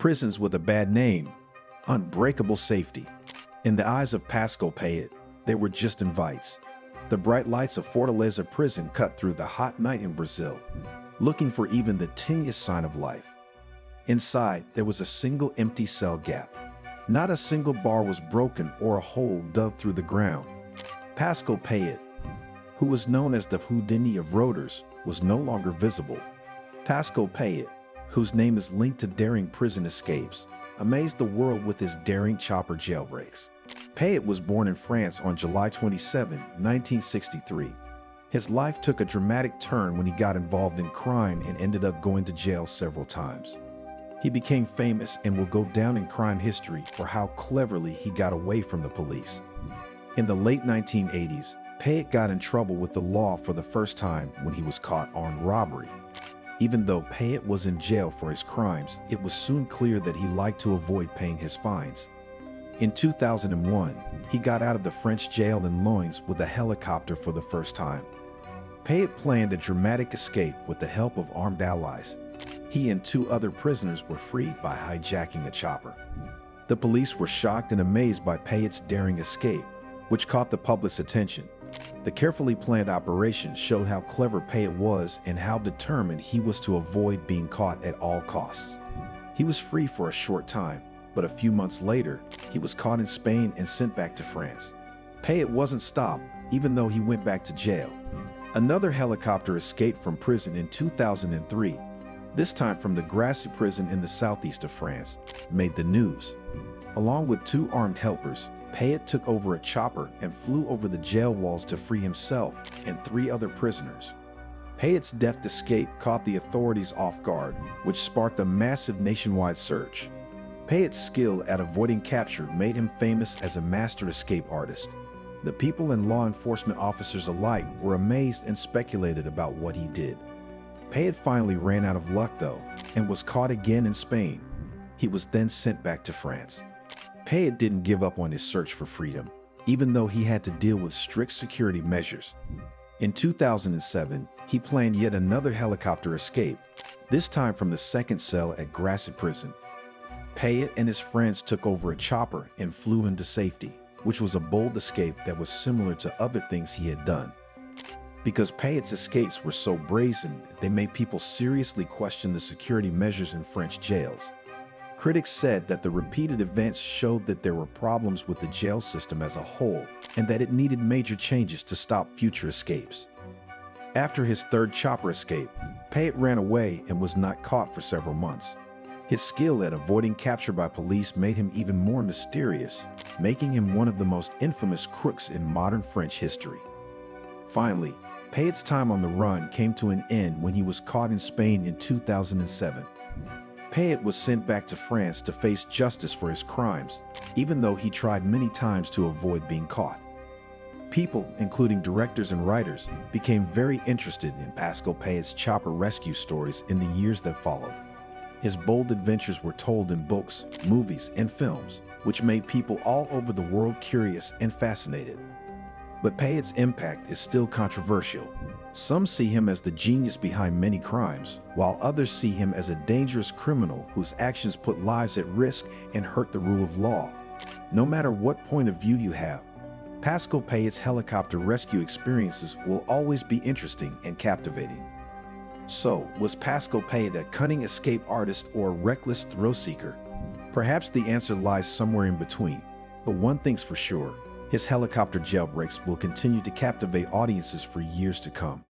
Prisons with a bad name, unbreakable safety. In the eyes of Pascal Payet, they were just invites. The bright lights of Fortaleza prison cut through the hot night in Brazil, looking for even the tiniest sign of life. Inside, there was a single empty cell gap. Not a single bar was broken or a hole dug through the ground. Pascal Payet, who was known as the Houdini of roaders, was no longer visible. Pascal Payet, whose name is linked to daring prison escapes, amazed the world with his daring chopper jailbreaks. Payet was born in France on July 27, 1963. His life took a dramatic turn when he got involved in crime and ended up going to jail several times. He became famous and will go down in crime history for how cleverly he got away from the police. In the late 1980s, Payet got in trouble with the law for the first time when he was caught on robbery. Even though Payet was in jail for his crimes, it was soon clear that he liked to avoid paying his fines. In 2001, he got out of the French jail in Loins with a helicopter for the first time. Payet planned a dramatic escape with the help of armed allies. He and 2 other prisoners were freed by hijacking a chopper. The police were shocked and amazed by Payet's daring escape, which caught the public's attention. The carefully planned operation showed how clever Payet was and how determined he was to avoid being caught at all costs. He was free for a short time, but a few months later, he was caught in Spain and sent back to France. Payet wasn't stopped, even though he went back to jail. Another helicopter escaped from prison in 2003, this time from the Grassy prison in the southeast of France, made the news. Along with 2 armed helpers, Payet took over a chopper and flew over the jail walls to free himself and 3 other prisoners. Payet's deft escape caught the authorities off guard, which sparked a massive nationwide search. Payet's skill at avoiding capture made him famous as a master escape artist. The people and law enforcement officers alike were amazed and speculated about what he did. Payet finally ran out of luck though, and was caught again in Spain. He was then sent back to France. Payet didn't give up on his search for freedom, even though he had to deal with strict security measures. In 2007, he planned yet another helicopter escape, this time from the 2nd cell at Grassy prison. Payet and his friends took over a chopper and flew into safety, which was a bold escape that was similar to other things he had done. Because Payet's escapes were so brazen, they made people seriously question the security measures in French jails. Critics said that the repeated events showed that there were problems with the jail system as a whole and that it needed major changes to stop future escapes. After his 3rd chopper escape, Payet ran away and was not caught for several months. His skill at avoiding capture by police made him even more mysterious, making him one of the most infamous crooks in modern French history. Finally, Payet's time on the run came to an end when he was caught in Spain in 2007. Payet was sent back to France to face justice for his crimes, even though he tried many times to avoid being caught. People, including directors and writers, became very interested in Pascal Payet's chopper rescue stories in the years that followed. His bold adventures were told in books, movies, and films, which made people all over the world curious and fascinated. But Payet's impact is still controversial. Some see him as the genius behind many crimes, while others see him as a dangerous criminal whose actions put lives at risk and hurt the rule of law. No matter what point of view you have, Pascal Payet's helicopter rescue experiences will always be interesting and captivating. So, was Pascal Payet a cunning escape artist or a reckless thrill seeker? Perhaps the answer lies somewhere in between, but one thing's for sure: his helicopter jailbreaks will continue to captivate audiences for years to come.